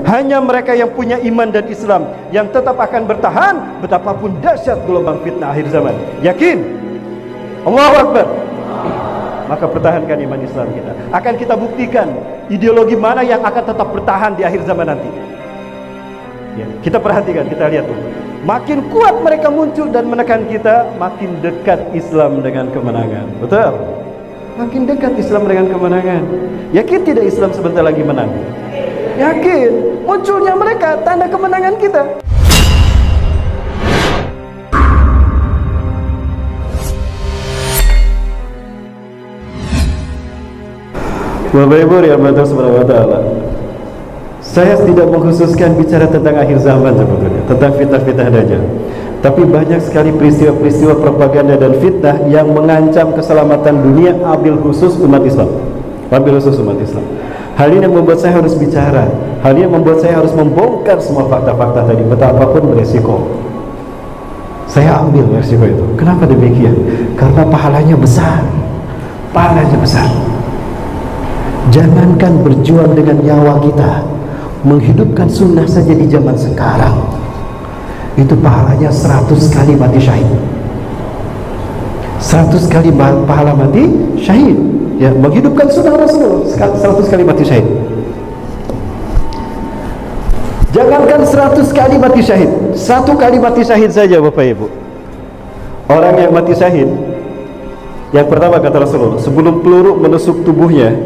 Hanya mereka yang punya iman dan Islam yang tetap akan bertahan betapapun dahsyat gelombang fitnah akhir zaman. Yakin? Allahu Akbar. Maka pertahankan iman Islam kita. Akan kita buktikan ideologi mana yang akan tetap bertahan di akhir zaman nanti. Ya, kita perhatikan, kita lihat tuh. Makin kuat mereka muncul dan menekan kita, makin dekat Islam dengan kemenangan. Betul? Makin dekat Islam dengan kemenangan. Yakin tidak Islam sebentar lagi menang? Yakin. Munculnya mereka tanda kemenangan kita. Bapak Ibu yang Allah Subhanahu wa taala. Saya tidak mengkhususkan bicara tentang akhir zaman sebetulnya, tentang fitnah-fitnah dajjal. Tapi banyak sekali peristiwa-peristiwa propaganda dan fitnah yang mengancam keselamatan dunia, wabil khusus umat Islam. Wabil khusus umat Islam. Hal ini yang membuat saya harus bicara. Hal ini yang membuat saya harus membongkar semua fakta-fakta tadi, betapapun beresiko. Saya ambil resiko itu. Kenapa demikian? Karena pahalanya besar. Pahalanya besar. Jangankan berjuang dengan nyawa kita, menghidupkan sunnah saja di zaman sekarang, itu pahalanya 100 kali mati syahid. 100 kali pahala mati syahid. Ya, menghidupkan sunnah Rasul 100 kali mati syahid. Jangankan 100 kali mati syahid, 1 kali mati syahid saja Bapak Ibu. Orang yang mati syahid, yang pertama kata Rasulullah, sebelum peluru menusuk tubuhnya,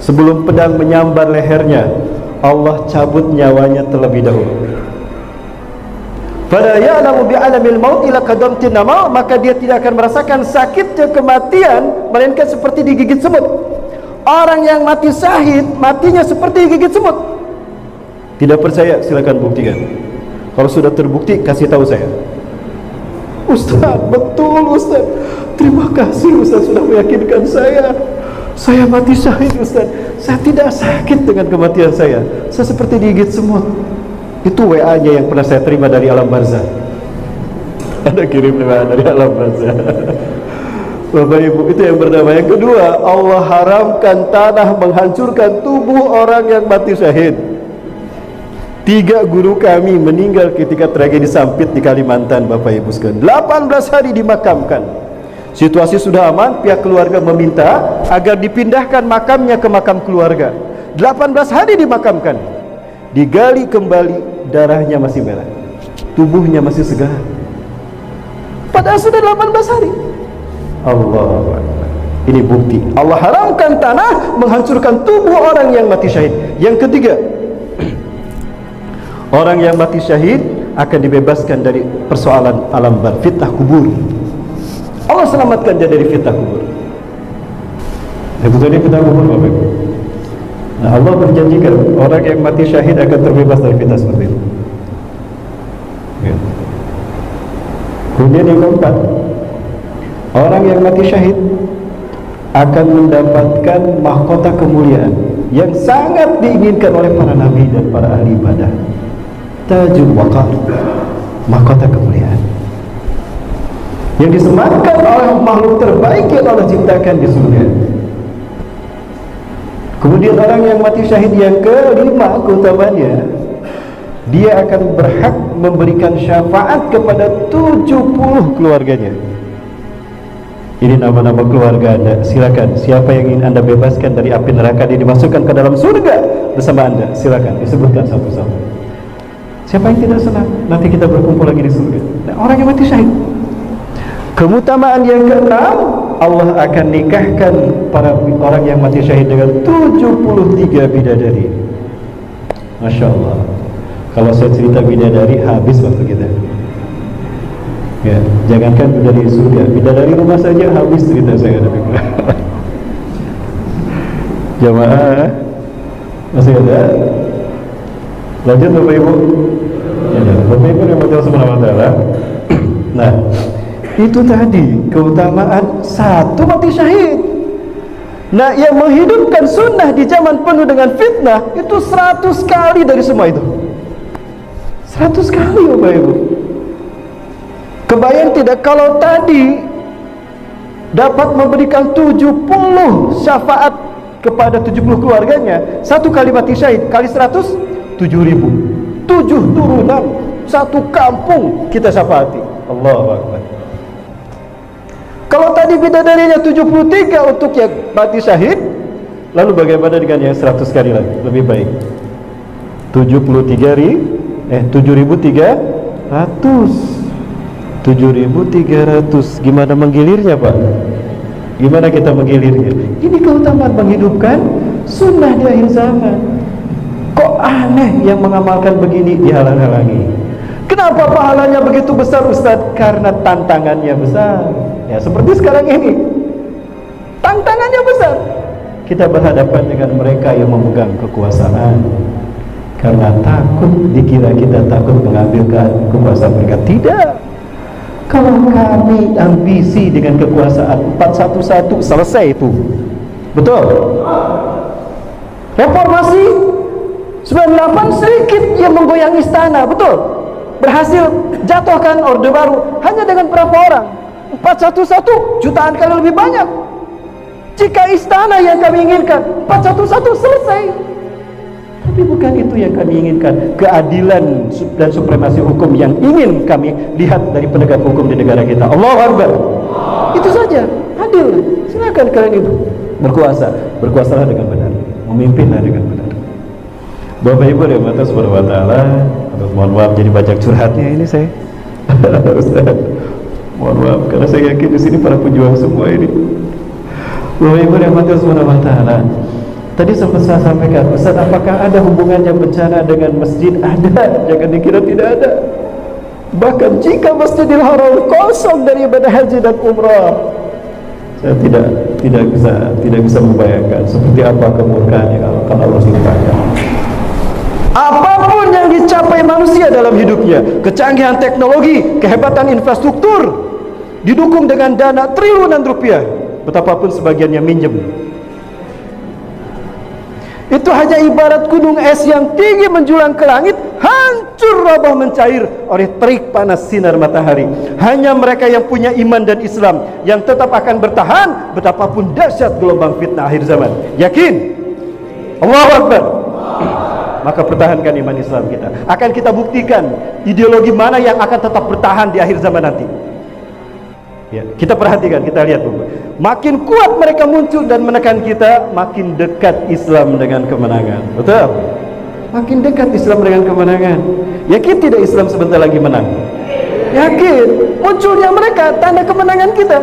sebelum pedang menyambar lehernya, Allah cabut nyawanya terlebih dahulu. Fala ya'lamu bi'alamil maut ila qadamtin nama, maka dia tidak akan merasakan sakitnya kematian melainkan seperti digigit semut. Orang yang mati syahid, matinya seperti digigit semut. Tidak percaya silakan buktikan. Kalau sudah terbukti kasih tahu saya. Ustaz, betul Ustaz. Terima kasih Ustaz sudah meyakinkan saya. Saya mati syahid Ustaz. Saya tidak sakit dengan kematian saya. Saya seperti digigit semut. Itu WA-nya yang pernah saya terima dari alam barzah. Ada kirim WA dari alam barzah. Bapak Ibu, itu yang pertama. Yang kedua, Allah haramkan tanah menghancurkan tubuh orang yang mati syahid. 3 guru kami meninggal ketika tragedi Sampit di Kalimantan, Bapak Ibu sekalian. 18 hari dimakamkan. Situasi sudah aman, pihak keluarga meminta agar dipindahkan makamnya ke makam keluarga. 18 hari dimakamkan. Digali kembali, darahnya masih merah, tubuhnya masih segar. Padahal sudah 18 hari. Allah, ini bukti Allah haramkan tanah menghancurkan tubuh orang yang mati syahid. Yang ketiga, orang yang mati syahid akan dibebaskan dari persoalan alam barzah, fitnah kubur. Allah selamatkan dia dari fitnah kubur. Itu tadi fitnah kubur Bapak Ibu. Nah, Allah berjanjikan orang yang mati syahid akan terbebas dari fitnah seperti itu. Ya. Kemudian yang keempat, orang yang mati syahid akan mendapatkan mahkota kemuliaan yang sangat diinginkan oleh para nabi dan para ahli ibadah. Tajul waqar, mahkota kemuliaan yang disematkan oleh makhluk terbaik yang Allah ciptakan di surga. Kemudian orang yang mati syahid yang kelima keutamaannya, dia akan berhak memberikan syafaat kepada 70 keluarganya. Ini nama-nama keluarga Anda. Silakan, siapa yang ingin Anda bebaskan dari api neraka, dia dimasukkan ke dalam surga bersama Anda. Silakan disebutkan satu-satu. Siapa yang tidak senang nanti kita berkumpul lagi di surga? Nah, orang yang mati syahid. Keutamaan yang keenam, Allah akan nikahkan para orang yang mati syahid dengan 73 bidadari. Masya Allah. Kalau saya cerita bidadari habis waktu kita. Ya, jangankan bidadari surga, bidadari rumah saja habis cerita saya. Jamaah masih ada? Lanjut Bapak Ibu. Ya, Bapak Ibu yang berdoa subhanahu wa ta'ala. Nah, itu tadi keutamaan satu mati syahid. Nah, yang menghidupkan sunnah di zaman penuh dengan fitnah itu 100 kali dari semua itu. 100 kali Bapak Ibu. Kebayang tidak kalau tadi dapat memberikan 70 syafaat kepada 70 keluarganya, satu kali mati syahid kali 100, 7.000. 7 turunan, satu kampung kita syafaati. Allahu Akbar. Kalau tadi bidadarinya 73 untuk yang mati syahid, lalu bagaimana dengan yang 100 kali lagi? Lebih baik 7.300. Gimana menggilirnya, Pak? Gimana kita menggilirnya? Ini keutamaan menghidupkan sunnah di akhir zaman. Kok aneh yang mengamalkan begini dihalang-halangi? Kenapa pahalanya begitu besar, Ustaz? Karena tantangannya besar. Ya, seperti sekarang ini, tantangannya besar. Kita berhadapan dengan mereka yang memegang kekuasaan. Karena takut, dikira kita takut mengambil kekuasaan mereka. Tidak. Kalau kami ambisi dengan kekuasaan 411 selesai itu. Betul. Reformasi 98 sedikit yang menggoyang istana. Betul. Berhasil jatuhkan Orde Baru hanya dengan berapa orang? 411 jutaan kali lebih banyak. Jika istana yang kami inginkan 411 selesai. Tapi bukan itu yang kami inginkan. Keadilan dan supremasi hukum yang ingin kami lihat dari penegak hukum di negara kita. Allahu Akbar. Itu saja, adil. Silakan kalian itu berkuasa, berkuasalah dengan benar, memimpinlah dengan benar. Bapak Ibu yang mata subhanahu wa ta'ala, mohon maaf jadi banyak curhatnya ini saya. Ustaz, mohon maaf karena saya yakin di sini para pejuang semua ini. Bapak Ibu yang mata subhanahu wa ta'ala, tadi sempat saya sampaikan, Ustaz, apakah ada hubungannya bencana dengan masjid? Ada, jangan dikira tidak ada. Bahkan jika Masjidil Haram kosong dari ibadah haji dan umrah, saya tidak bisa membayangkan seperti apa kemurkaan yang akan Allah limpahkan. Apapun yang dicapai manusia dalam hidupnya, kecanggihan teknologi, kehebatan infrastruktur, didukung dengan dana triliunan rupiah, betapapun sebagiannya minjem, itu hanya ibarat gunung es yang tinggi menjulang ke langit, hancur roboh mencair oleh terik panas sinar matahari. Hanya mereka yang punya iman dan Islam yang tetap akan bertahan betapapun dahsyat gelombang fitnah akhir zaman. Yakin? Allahu Akbar. Maka pertahankan iman Islam kita. Akan kita buktikan ideologi mana yang akan tetap bertahan di akhir zaman nanti. Ya, kita perhatikan, kita lihat dulu. Makin kuat mereka muncul dan menekan kita, makin dekat Islam dengan kemenangan. Betul? Makin dekat Islam dengan kemenangan. Yakin tidak Islam sebentar lagi menang? Yakin. Munculnya mereka tanda kemenangan kita.